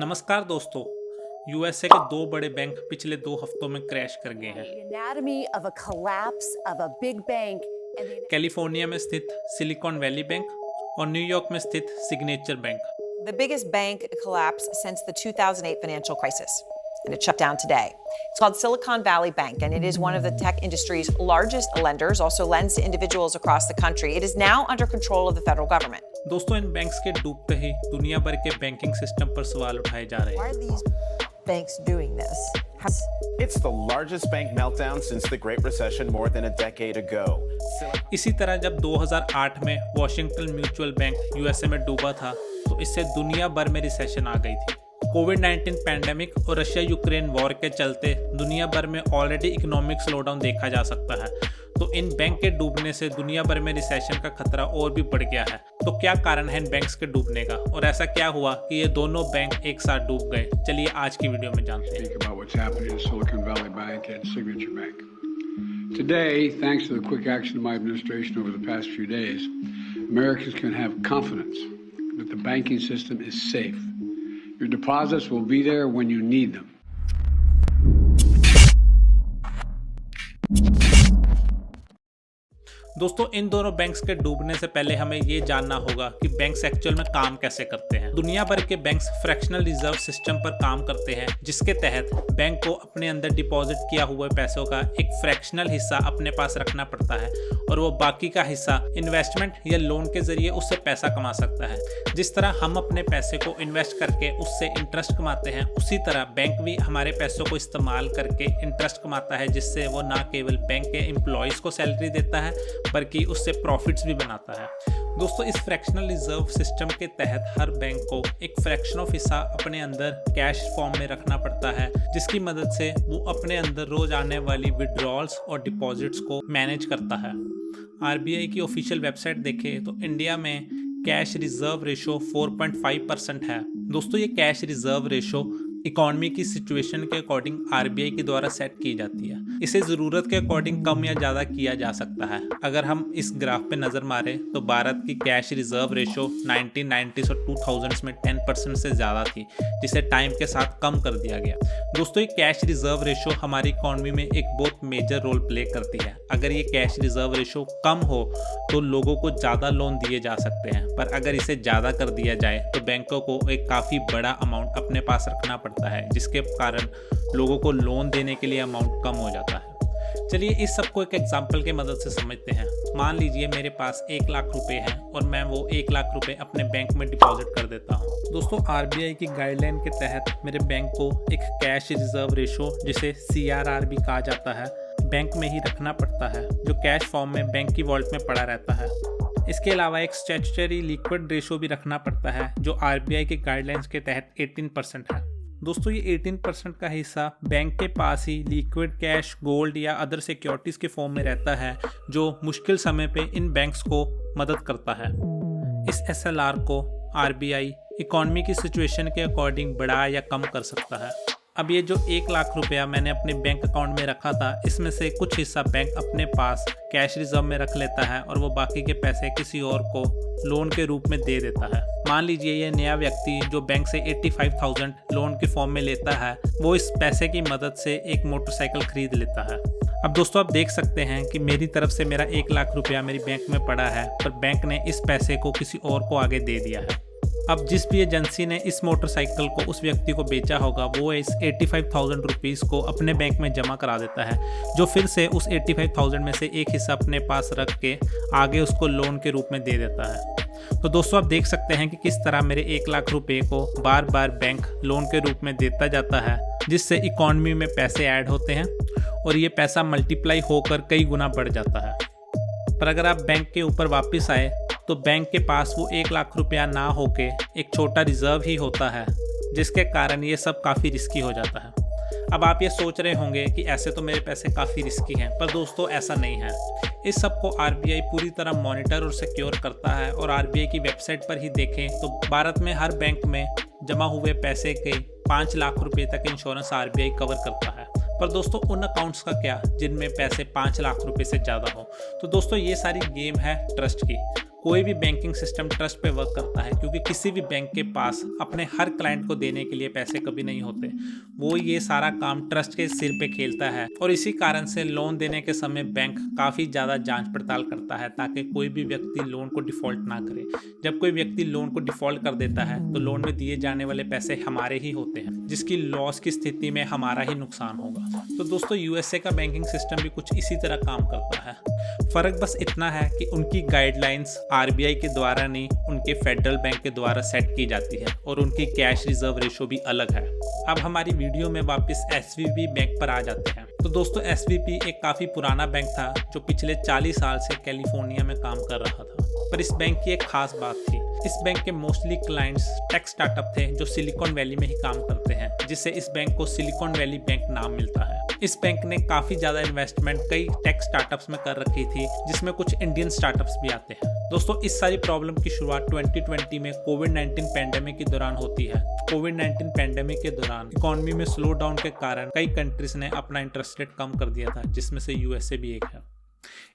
नमस्कार दोस्तों। यूएसए के दो बड़े बैंक पिछले 2 हफ्तों में क्रैश कर गए हैं। The anatomy of a collapse of a big bank and the California में स्थित सिलिकॉन वैली बैंक और न्यूयॉर्क में स्थित signature bank. The biggest bank collapse since the 2008 financial crisis, and it shut down today. It's called Silicon Valley Bank, and it is one of the tech industry's largest lenders, also lends to individuals across the country. It is now under control of the federal government. दोस्तों, इन banks के डूबते ही दुनिया भर के banking system पर सवाल उठाए जा रहे Why हैं। are these banks doing this? It's the largest bank meltdown since the Great Recession more than a decade ago. इसी तरह जब 2008 में वॉशिंगटन म्यूचुअल बैंक यूएसए में डूबा था तो इससे दुनिया भर में रिसेशन आ गई थी। कोविड-19 पैंडेमिक और रशिया यूक्रेन वॉर के चलते दुनिया भर में ऑलरेडी इकोनॉमिक स्लोडाउन देखा जा सकता है, तो इन बैंक के डूबने से दुनिया भर में रिसेशन का खतरा और भी बढ़ गया है। तो क्या कारण है इन बैंक्स के डूबने का और ऐसा क्या हुआ कि ये दोनों बैंक एक साथ डूब गए? चलिए आज की वीडियो में जानते हैं। Speak about what's happening in Silicon Valley Bank and Signature Bank. Today, thanks to the quick action of my administration over the past few days, Americans can have confidence that the banking system is safe. Your deposits will be there when you need them. दोस्तों, इन दोनों banks के डूबने से पहले हमें ये जानना होगा कि बैंक्स एक्चुअल में काम कैसे करते हैं। दुनिया भर के बैंक्स फ्रैक्शनल रिजर्व सिस्टम पर काम करते हैं, जिसके तहत बैंक को अपने अंदर डिपॉजिट किया हुए पैसों का एक फ्रैक्शनल हिस्सा अपने पास रखना पड़ता है और वो बाकी का हिस्सा इन्वेस्टमेंट या लोन के जरिए उससे पैसा कमा सकता है। जिस तरह हम अपने पैसे को इन्वेस्ट करके उससे इंटरेस्ट कमाते हैं, उसी तरह बैंक भी हमारे पैसों को इस्तेमाल करके इंटरेस्ट कमाता है, जिससे वो ना केवल बैंक के एम्प्लॉयज़ को सैलरी देता है बल्कि उससे प्रॉफिट्स भी बनाता है। दोस्तों, इस फ्रैक्शनल रिजर्व सिस्टम के तहत हर बैंक को एक फ्रैक्शन ऑफ हिस्सा अपने अंदर कैश फॉर्म में रखना पड़ता है, जिसकी मदद से वो अपने अंदर रोज आने वाली विड्रॉल्स और डिपॉजिट्स को मैनेज करता है। आरबीआई की ऑफिशियल वेबसाइट देखें तो इंडिया में कैश रिजर्व रेशो 4.5% है। दोस्तों, ये कैश रिजर्व रेशो इकोनॉमी की सिचुएशन के अकॉर्डिंग आरबीआई के द्वारा सेट की जाती है। इसे ज़रूरत के अकॉर्डिंग कम या ज़्यादा किया जा सकता है। अगर हम इस ग्राफ पे नज़र मारें तो भारत की कैश रिजर्व रेशो 1990s और 2000s में 10% से ज़्यादा थी, जिसे टाइम के साथ कम कर दिया गया। दोस्तों, ये कैश रिजर्व रेशो हमारी इकोनॉमी में एक बहुत मेजर रोल प्ले करती है। अगर ये कैश रिजर्व रेशो कम हो तो लोगों को ज़्यादा लोन दिए जा सकते हैं, पर अगर इसे ज़्यादा कर दिया जाए तो बैंकों को एक काफ़ी बड़ा अमाउंट अपने पास रखना पड़ता है, जिसके कारण लोगों को लोन देने के लिए अमाउंट कम हो जाता है। चलिए इस सबको एक एग्जाम्पल के मदद से समझते हैं। मान लीजिए मेरे पास 1 लाख रुपए हैं और मैं वो 1 लाख रुपए अपने बैंक में डिपॉजिट कर देता हूँ। दोस्तों, आरबीआई की गाइडलाइन के तहत मेरे बैंक को एक कैश रिजर्व रेशो, जिसे CRR भी कहा जाता है, बैंक में ही रखना पड़ता है, जो कैश फॉर्म में बैंक की वॉलेट में पड़ा रहता है। इसके अलावा एक स्टैट्यूटरी लिक्विड रेशो भी रखना पड़ता है, जो आरबीआई के गाइडलाइंस के तहत 18% है। दोस्तों, ये 18% का हिस्सा बैंक के पास ही लिक्विड कैश, गोल्ड या अदर सिक्योरिटीज़ के फॉर्म में रहता है, जो मुश्किल समय पे इन बैंक्स को मदद करता है। इस SLR को आरबीआई इकोनॉमी की सिचुएशन के अकॉर्डिंग बढ़ा या कम कर सकता है। अब ये जो 1 लाख रुपया मैंने अपने बैंक अकाउंट में रखा था, इसमें से कुछ हिस्सा बैंक अपने पास कैश रिजर्व में रख लेता है और वो बाकी के पैसे किसी और को लोन के रूप में दे देता है। मान लीजिए ये नया व्यक्ति जो बैंक से 85,000 लोन के फॉर्म में लेता है, वो इस पैसे की मदद से एक मोटरसाइकिल खरीद लेता है। अब दोस्तों, आप देख सकते हैं कि मेरी तरफ से मेरा 1 लाख रुपया मेरी बैंक में पड़ा है, पर बैंक ने इस पैसे को किसी और को आगे दे दिया है। अब जिस भी एजेंसी ने इस मोटरसाइकिल को उस व्यक्ति को बेचा होगा, वो इस 85,000 रुपीज़ को अपने बैंक में जमा करा देता है, जो फिर से उस 85,000 में से एक हिस्सा अपने पास रख के आगे उसको लोन के रूप में दे देता है। तो दोस्तों, आप देख सकते हैं कि किस तरह मेरे 1 लाख रुपए को बार बार बैंक लोन के रूप में देता जाता है, जिससे इकोनॉमी में पैसे ऐड होते हैं और ये पैसा मल्टीप्लाई होकर कई गुना बढ़ जाता है। पर अगर आप बैंक के ऊपर वापस आए तो बैंक के पास वो 1 लाख रुपया ना होके एक छोटा रिजर्व ही होता है, जिसके कारण ये सब काफ़ी रिस्की हो जाता है। अब आप ये सोच रहे होंगे कि ऐसे तो मेरे पैसे काफ़ी रिस्की हैं, पर दोस्तों ऐसा नहीं है। इस सब को आरबीआई पूरी तरह मॉनिटर और सिक्योर करता है और आरबीआई की वेबसाइट पर ही देखें तो भारत में हर बैंक में जमा हुए पैसे के 5 लाख रुपए तक इंश्योरेंस आरबीआई कवर करता है। पर दोस्तों, उन अकाउंट्स का क्या जिनमें पैसे 5 लाख रुपए से ज़्यादा हो? तो दोस्तों, ये सारी गेम है ट्रस्ट की। कोई भी बैंकिंग सिस्टम ट्रस्ट पे वर्क करता है, क्योंकि किसी भी बैंक के पास अपने हर क्लाइंट को देने के लिए पैसे कभी नहीं होते। वो ये सारा काम ट्रस्ट के सिर पे खेलता है और इसी कारण से लोन देने के समय बैंक काफ़ी ज़्यादा जांच पड़ताल करता है ताकि कोई भी व्यक्ति लोन को डिफ़ॉल्ट ना करे। जब कोई व्यक्ति लोन को डिफ़ॉल्ट कर देता है तो लोन में दिए जाने वाले पैसे हमारे ही होते हैं, जिसकी लॉस की स्थिति में हमारा ही नुकसान होगा। तो दोस्तों यूएसए का बैंकिंग सिस्टम भी कुछ इसी तरह काम करता है। फ़र्क बस इतना है कि उनकी गाइडलाइंस आरबीआई के द्वारा नहीं, उनके फेडरल बैंक के द्वारा सेट की जाती है और उनकी कैश रिजर्व रेशो भी अलग है। अब हमारी वीडियो में वापस एसवीबी बैंक पर आ जाते हैं। तो दोस्तों एसवीबी एक काफ़ी पुराना बैंक था जो पिछले 40 साल से कैलिफोर्निया में काम कर रहा था। पर इस बैंक की एक खास बात थी, इस बैंक के मोस्टली क्लाइंट्स टेक स्टार्टअप थे जो सिलिकॉन वैली में ही काम करते हैं, जिससे इस बैंक को सिलिकॉन वैली बैंक नाम मिलता है। इस बैंक ने काफ़ी ज़्यादा इन्वेस्टमेंट कई टेक स्टार्टअप्स में कर रखी थी, जिसमें कुछ इंडियन स्टार्टअप्स भी आते हैं। दोस्तों इस सारी प्रॉब्लम की शुरुआत 2020 में कोविड-19 पैंडेमिक के दौरान होती है। कोविड-19 पैंडेमिक के दौरान इकोनॉमी में स्लो डाउन के कारण कई कंट्रीज ने अपना इंटरेस्ट रेट कम कर दिया था, जिसमें से यूएसए भी एक है।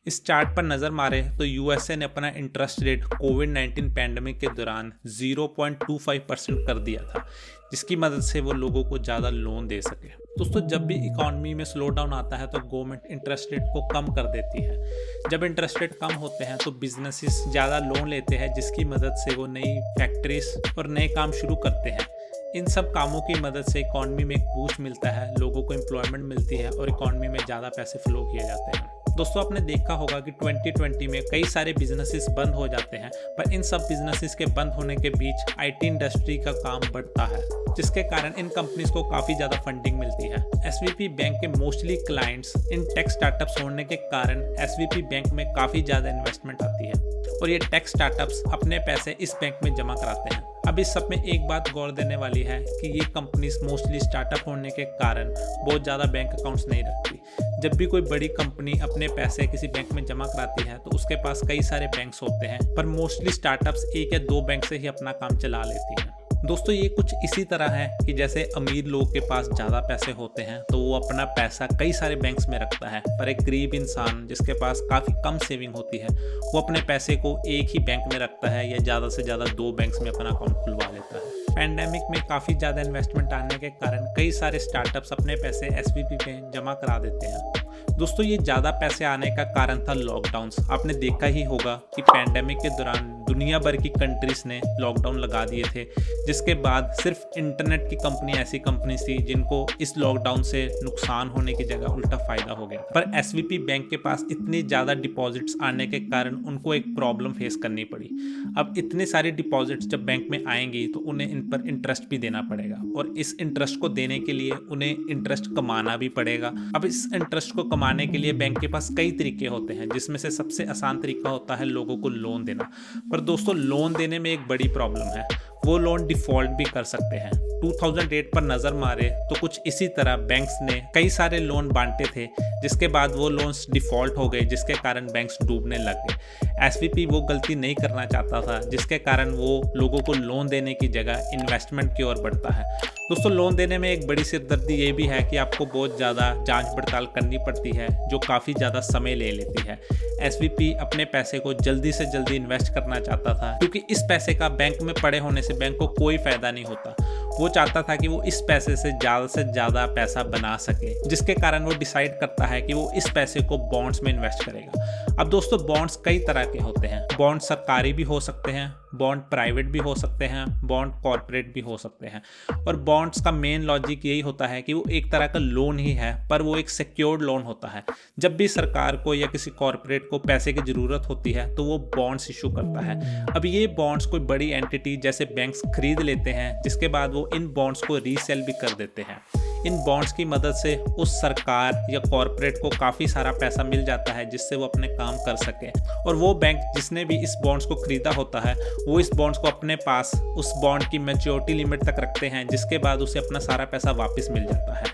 इस चार्ट पर नज़र मारे तो यूएसए ने अपना इंटरेस्ट रेट कोविड-19 पैंडेमिक के दौरान 0.25% कर दिया था, जिसकी मदद से वो लोगों को ज़्यादा लोन दे सके। दोस्तों जब भी इकोनॉमी में स्लो डाउन आता है तो गवर्नमेंट इंटरेस्ट रेट को कम कर देती है। जब इंटरेस्ट रेट कम होते हैं तो बिजनेसेस ज़्यादा लोन लेते हैं, जिसकी मदद से वो नई फैक्ट्रीज और नए काम शुरू करते हैं। इन सब कामों की मदद से इकोनॉमी में एक बूस्ट मिलता है, लोगों को एम्प्लॉयमेंट मिलती है और इकोनॉमी में ज़्यादा पैसे फ्लो किए जाते हैं। दोस्तों आपने देखा होगा कि 2020 में कई सारे बिजनेसेस बंद हो जाते हैं, पर इन सब बिजनेसेस के बंद होने के बीच आईटी इंडस्ट्री का काम बढ़ता है, जिसके कारण इन कंपनीज को काफ़ी ज़्यादा फंडिंग मिलती है। एसवीपी बैंक के mostly clients in tech startups होने के कारण एसवीपी बैंक में काफ़ी ज़्यादा इन्वेस्टमेंट आती है और ये टेक स्टार्टअप्स अपने पैसे इस बैंक में जमा कराते हैं। अब इस सब में एक बात गौर देने वाली है कि ये कंपनीज मोस्टली स्टार्टअप होने के कारण बहुत ज़्यादा बैंक अकाउंट्स नहीं रखती। जब भी कोई बड़ी कंपनी अपने पैसे किसी बैंक में जमा कराती है तो उसके पास कई सारे बैंक्स होते हैं, पर मोस्टली स्टार्टअप्स 1 या 2 बैंक से ही अपना काम चला लेती हैं। दोस्तों ये कुछ इसी तरह है कि जैसे अमीर लोग के पास ज़्यादा पैसे होते हैं तो वो अपना पैसा कई सारे बैंक्स में रखता है, पर एक गरीब इंसान जिसके पास काफ़ी कम सेविंग होती है वो अपने पैसे को एक ही बैंक में रखता है या ज़्यादा से ज़्यादा 2 बैंक्स में अपना अकाउंट खुलवा लेता है। पैंडेमिक में काफ़ी ज़्यादा इन्वेस्टमेंट आने के कारण कई सारे स्टार्टअप्स अपने पैसे एसवीपी में जमा करा देते हैं। दोस्तों ये ज़्यादा पैसे आने का कारण था लॉकडाउन्स। आपने देखा ही होगा कि पैंडेमिक के दौरान दुनिया भर की कंट्रीज ने लॉकडाउन लगा दिए थे, जिसके बाद सिर्फ इंटरनेट की कंपनी ऐसी कंपनी थी जिनको इस लॉकडाउन से नुकसान होने की जगह उल्टा फायदा हो गया। पर एसवीपी बैंक के पास इतनी ज़्यादा डिपॉजिट्स आने के कारण उनको एक प्रॉब्लम फेस करनी पड़ी। अब इतने सारे डिपॉजिट्स जब बैंक में आएंगी तो उन्हें इन पर इंटरेस्ट भी देना पड़ेगा और इस इंटरेस्ट को देने के लिए उन्हें इंटरेस्ट कमाना भी पड़ेगा। अब इस इंटरेस्ट को कमाने के लिए बैंक के पास कई तरीके होते हैं, जिसमें से सबसे आसान तरीका होता है लोगों को लोन देना। पर दोस्तों लोन देने में एक बड़ी प्रॉब्लम है, वो लोन डिफ़ॉल्ट भी कर सकते हैं। 2008 पर नज़र मारे तो कुछ इसी तरह बैंक्स ने कई सारे लोन बांटे थे, जिसके बाद वो लोन्स डिफ़ॉल्ट हो गए, जिसके कारण बैंक्स डूबने लग गए। एसवीपी वो गलती नहीं करना चाहता था, जिसके कारण वो लोगों को लोन देने की जगह इन्वेस्टमेंट की ओर बढ़ता है। दोस्तों लोन देने में एक बड़ी सिरदर्दी ये भी है कि आपको बहुत ज़्यादा जांच पड़ताल करनी पड़ती है, जो काफ़ी ज़्यादा समय ले लेती है। एसवीपी अपने पैसे को जल्दी से जल्दी इन्वेस्ट करना चाहता था, क्योंकि इस पैसे का बैंक में पड़े होने से बैंक को कोई फ़ायदा नहीं होता। वो चाहता था कि वो इस पैसे से ज़्यादा पैसा बना सके, जिसके कारण वो डिसाइड करता है कि वो इस पैसे को बॉन्ड्स में इन्वेस्ट करेगा। अब दोस्तों बॉन्ड्स कई तरह के होते हैं। बॉन्ड सरकारी भी हो सकते हैं, बॉन्ड प्राइवेट भी हो सकते हैं, बॉन्ड कॉर्पोरेट भी हो सकते हैं। और बॉन्ड्स का मेन लॉजिक यही होता है कि वो एक तरह का लोन ही है, पर वो एक सिक्योर्ड लोन होता है। जब भी सरकार को या किसी कॉर्पोरेट को पैसे की ज़रूरत होती है तो वो बॉन्ड्स इशू करता है। अब ये बॉन्ड्स कोई बड़ी एंटिटी जैसे बैंक्स खरीद लेते हैं, जिसके बाद वो इन बॉन्ड्स को रीसेल भी कर देते हैं। इन बॉन्ड्स की मदद से उस सरकार या कॉर्पोरेट को काफ़ी सारा पैसा मिल जाता है, जिससे वो अपने काम कर सके। और वो बैंक जिसने भी इस बॉन्ड्स को खरीदा होता है वो इस बॉन्ड्स को अपने पास उस बॉन्ड की मैच्योरिटी लिमिट तक रखते हैं, जिसके बाद उसे अपना सारा पैसा वापस मिल जाता है।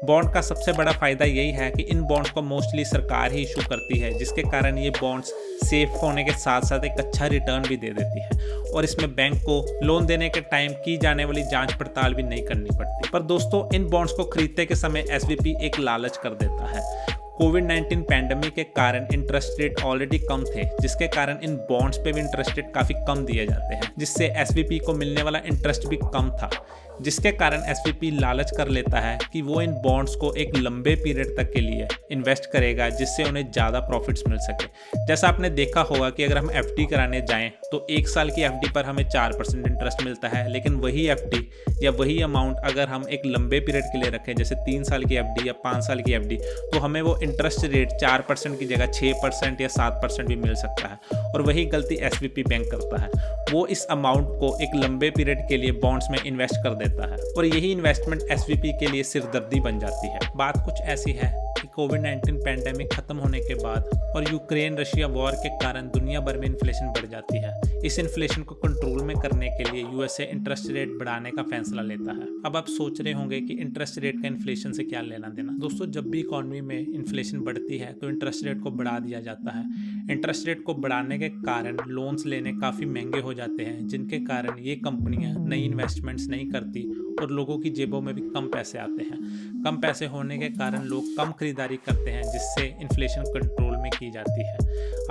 बॉन्ड का सबसे बड़ा फ़ायदा यही है कि इन बॉन्ड्स को मोस्टली सरकार ही इशू करती है, जिसके कारण ये बॉन्ड्स सेफ होने के साथ साथ एक अच्छा रिटर्न भी दे देती है और इसमें बैंक को लोन देने के टाइम की जाने वाली जांच पड़ताल भी नहीं करनी पड़ती। पर दोस्तों इन बॉन्ड्स को खरीदते के समय एसवीपी एक लालच कर देता है। कोविड-19 पैंडेमिक के कारण इंटरेस्ट रेट ऑलरेडी कम थे, जिसके कारण इन बॉन्ड्स पे भी इंटरेस्ट रेट काफ़ी कम दिए जाते हैं, जिससे एसवीपी को मिलने वाला इंटरेस्ट भी कम था, जिसके कारण एसवीपी लालच कर लेता है कि वो इन बॉन्ड्स को एक लंबे पीरियड तक के लिए इन्वेस्ट करेगा, जिससे उन्हें ज़्यादा प्रॉफिट्स मिल सके। जैसा आपने देखा होगा कि अगर हम एफडी कराने जाएं तो 1 साल की एफडी पर हमें 4% इंटरेस्ट मिलता है, लेकिन वही एफडी या वही अमाउंट अगर हम एक लंबे पीरियड के लिए रखें, जैसे 3 साल की एफडी या 5 साल की एफडी, तो हमें वो इंटरेस्ट रेट 4% की जगह 6% या 7% भी मिल सकता है। और वही गलती एसवीपी बैंक करता है, वो इस अमाउंट को एक लंबे पीरियड के लिए बॉन्ड्स में इन्वेस्ट कर देता है और यही इन्वेस्टमेंट एसवीपी के लिए सिरदर्दी बन जाती है। बात कुछ ऐसी है कि कोविड-19 पैंडेमिक खत्म होने के बाद और यूक्रेन रशिया वॉर के कारण दुनिया भर में इन्फ्लेशन बढ़ जाती है। इस इन्फ्लेशन को कंट्रोल में करने के लिए यूएसए इंटरेस्ट रेट बढ़ाने का फैसला लेता है। अब आप सोच रहे होंगे कि इंटरेस्ट रेट का इन्फ्लेशन से क्या लेना देना। दोस्तों, जब भी इकोनॉमी में इन्फ्लेशन बढ़ती है तो इंटरेस्ट रेट को बढ़ा दिया जाता है। इंटरेस्ट रेट को बढ़ाने के कारण लोन्स लेने काफ़ी महंगे हो जाते हैं, जिनके कारण ये कंपनियां नई इन्वेस्टमेंट्स नहीं करती और लोगों की जेबों में भी कम पैसे आते हैं। कम पैसे होने के कारण लोग कम खरीदारी करते हैं, जिससे इन्फ्लेशन कंट्रोल में की जाती है।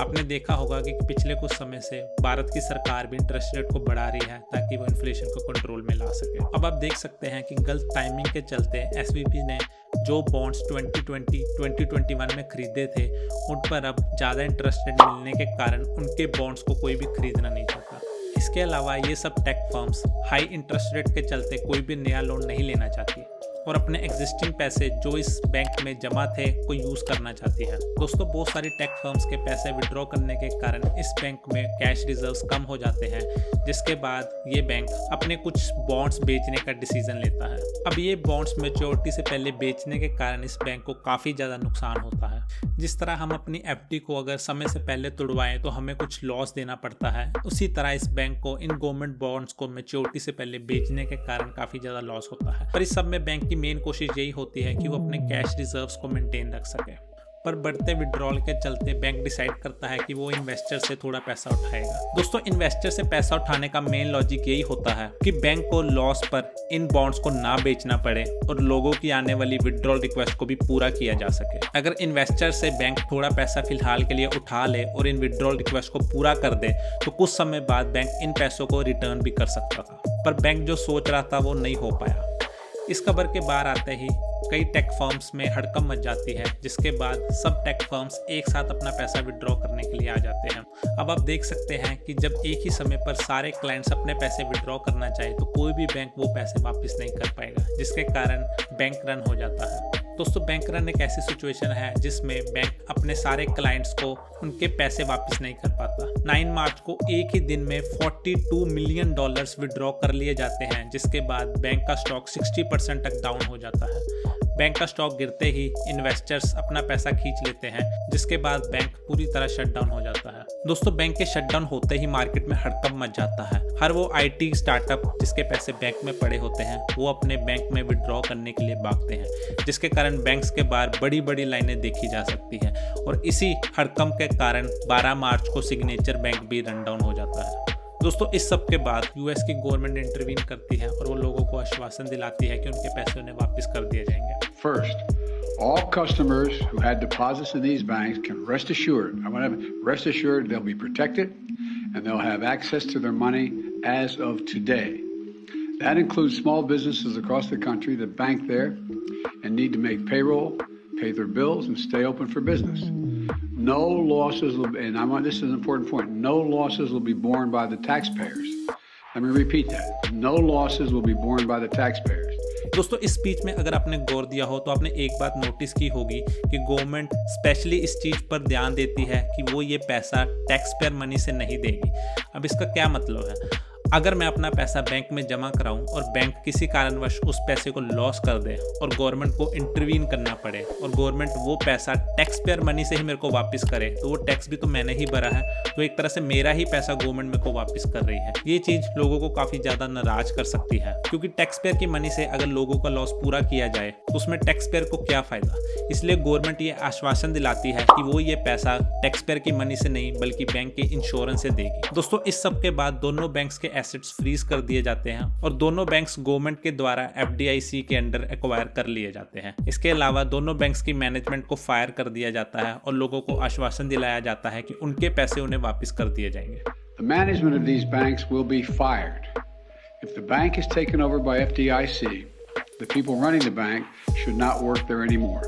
आपने देखा होगा कि पिछले कुछ समय से भारत की सरकार भी इंटरेस्ट रेट को बढ़ा रही है ताकि वो इन्फ्लेशन को कंट्रोल में ला सके। अब आप देख सकते हैं कि गलत टाइमिंग के चलते एसवीपी ने जो बॉन्ड्स 2020-2021 में खरीदे थे, उन पर अब ज़्यादा इंटरेस्ट रेट मिलने के कारण उनके बॉन्ड्स को कोई भी खरीदना नहीं चाहता। इसके अलावा ये सब tech firms high interest rate के चलते कोई भी नया लोन नहीं लेना चाहती और अपने एग्जिस्टिंग पैसे जो इस बैंक में जमा थे को यूज़ करना चाहती है। दोस्तों, बहुत सारी टेक फर्म्स के पैसे विड्रॉ करने के कारण इस बैंक में कैश रिजर्व्स कम हो जाते हैं, जिसके बाद ये बैंक अपने कुछ बॉन्ड्स बेचने का डिसीजन लेता है। अब ये बॉन्ड्स मैच्योरिटी से पहले बेचने के कारण इस बैंक को काफ़ी ज़्यादा नुकसान होता है। जिस तरह हम अपनी एफडी को अगर समय से पहले तुड़वाएं तो हमें कुछ लॉस देना पड़ता है, उसी तरह इस बैंक को इन गवर्नमेंट बॉन्ड्स को मैच्योरिटी से पहले बेचने के कारण काफ़ी ज़्यादा लॉस होता है। पर इस सब में बैंक की मेन कोशिश यही होती है कि वो अपने कैश रिजर्व्स को मेंटेन रख सके। पर बढ़ते विड्रॉल के चलते बैंक डिसाइड करता है कि वो इन्वेस्टर से थोड़ा पैसा उठाएगा। दोस्तों, इन्वेस्टर से पैसा उठाने का मेन लॉजिक यही होता है कि बैंक को लॉस पर इन बॉन्ड्स को ना बेचना पड़े और लोगों की आने वाली विड्रॉल रिक्वेस्ट को भी पूरा किया जा सके। अगर इन्वेस्टर से बैंक थोड़ा पैसा फिलहाल के लिए उठा ले और इन विड्रॉल रिक्वेस्ट को पूरा कर दे तो कुछ समय बाद बैंक इन पैसों को रिटर्न भी कर सकता था, पर बैंक जो सोच रहा था वो नहीं हो पाया। इस खबर के बाहर आते ही कई टेक फर्म्स में हड़कंप मच जाती है, जिसके बाद सब टेक फर्म्स एक साथ अपना पैसा विड्रॉ करने के लिए आ जाते हैं। अब आप देख सकते हैं कि जब एक ही समय पर सारे क्लाइंट्स अपने पैसे विड्रॉ करना चाहे तो कोई भी बैंक वो पैसे वापस नहीं कर पाएगा, जिसके कारण बैंक रन हो जाता है। दोस्तों, बैंक रन एक ऐसी सिचुएशन है जिसमें बैंक अपने सारे क्लाइंट्स को उनके पैसे वापस नहीं कर पाता। 9 मार्च को एक ही दिन में $42 मिलियन विड्रॉ कर लिए जाते हैं, जिसके बाद बैंक का स्टॉक 60% तक डाउन हो जाता है। बैंक का स्टॉक गिरते ही इन्वेस्टर्स अपना पैसा खींच लेते हैं, जिसके बाद बैंक पूरी तरह शटडाउन हो जाता है। दोस्तों, बैंक के शटडाउन होते ही मार्केट में हड़कंप मच जाता है। हर वो आईटी स्टार्टअप जिसके पैसे बैंक में पड़े होते हैं वो अपने बैंक में विड्रॉ करने के लिए भागते हैं, जिसके कारण बैंक्स के बाहर बड़ी बड़ी लाइनें देखी जा सकती हैं। और इसी हड़कंप के कारण 12 मार्च को सिग्नेचर बैंक भी रन डाउन हो जाता है। दोस्तों, इस सब के बाद यूएस की गवर्नमेंट इंटरवीन करती है और वो लोगों को आश्वासन दिलाती है कि उनके पैसे उन्हें वापस कर दिए जाएंगे। First, all customers who had deposits in these banks can rest assured, they'll be protected and they'll have access to their money as of today. That includes small businesses across the country that bank there and need to make payroll, pay their bills, and stay open for business. No losses will be, and this is an important point, no losses will be borne by the taxpayers. Let me repeat that. No losses will be borne by the taxpayers. दोस्तों, इस speech में अगर आपने गौर दिया हो तो आपने एक बात नोटिस की होगी कि गवर्नमेंट स्पेशली इस चीज़ पर ध्यान देती है कि वो ये पैसा टैक्स पेयर मनी से नहीं देगी। अब इसका क्या मतलब है? अगर मैं अपना पैसा बैंक में जमा कराऊं और बैंक किसी कारणवश उस पैसे को लॉस कर दे और गवर्नमेंट को इंटरवीन करना पड़े और गवर्नमेंट वो पैसा टैक्स पेयर मनी से ही मेरे को वापस करे, तो वो टैक्स भी तो मैंने ही भरा है, तो एक तरह से मेरा ही पैसा गवर्नमेंट मेरे को वापस कर रही है। ये चीज़ लोगों को काफ़ी ज़्यादा नाराज कर सकती है, क्योंकि टैक्स पेयर की मनी से अगर लोगों का लॉस पूरा किया जाए तो उसमें टैक्स पेयर को क्या फ़ायदा। इसलिए गवर्नमेंट ये आश्वासन दिलाती है कि वो ये पैसा टैक्स पेयर की मनी से नहीं बल्कि बैंक के इंश्योरेंस से देगी। दोस्तों, इस सब के बाद दोनों बैंक्स के एसेट्स फ्रीज कर दिए जाते हैं और दोनों बैंक्स गवर्नमेंट के द्वारा FDIC के अंडर एक्वायर कर लिए जाते हैं। इसके अलावा दोनों बैंक्स की मैनेजमेंट को फायर कर दिया जाता है और लोगों को आश्वासन दिलाया जाता है कि उनके पैसे उन्हें वापस कर दिए जाएंगे। The management of these banks will be fired. If the bank is taken over by FDIC, the people running the bank should not work there anymore.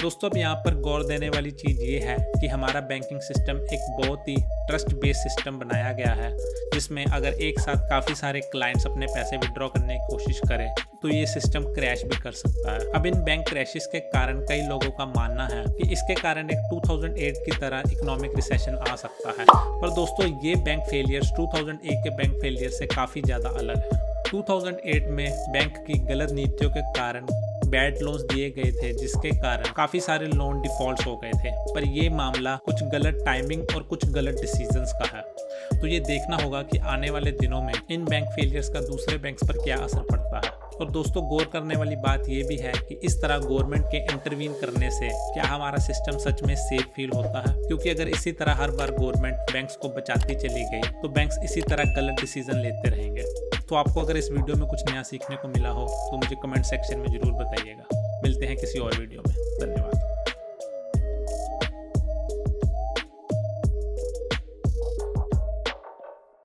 दोस्तों अब यहाँ पर गौर देने वाली चीज़ ये है कि हमारा बैंकिंग सिस्टम एक बहुत ही ट्रस्ट बेस्ड सिस्टम बनाया गया है, जिसमें अगर एक साथ काफ़ी सारे क्लाइंट्स अपने पैसे विड्रॉ करने की कोशिश करें तो ये सिस्टम क्रैश भी कर सकता है। अब इन बैंक क्रैशेस के कारण कई लोगों का मानना है कि इसके कारण एक 2008 की तरह इकोनॉमिक रिसेशन आ सकता है, पर दोस्तों ये बैंक फेलियर्स 2001 के बैंक फेलियर से काफ़ी ज़्यादा अलग है। 2008 में बैंक की गलत नीतियों के कारण बैड लोन्स दिए गए थे, जिसके कारण काफ़ी सारे लोन डिफॉल्ट्स हो गए थे, पर ये मामला कुछ गलत टाइमिंग और कुछ गलत डिसीजंस का है। तो ये देखना होगा कि आने वाले दिनों में इन बैंक फेलियर्स का दूसरे बैंक्स पर क्या असर पड़ता है। और दोस्तों गौर करने वाली बात ये भी है कि इस तरह गवर्नमेंट के इंटरवीन करने से क्या हमारा सिस्टम सच में सेफ फील होता है, क्योंकि अगर इसी तरह हर बार गवर्नमेंट बैंक्स को बचाती चली गई तो बैंक्स इसी तरह गलत डिसीजन लेते रहेंगे। तो आपको अगर इस वीडियो में कुछ नया सीखने को मिला हो तो मुझे कमेंट सेक्शन में ज़रूर बताइएगा। मिलते हैं किसी और वीडियो में।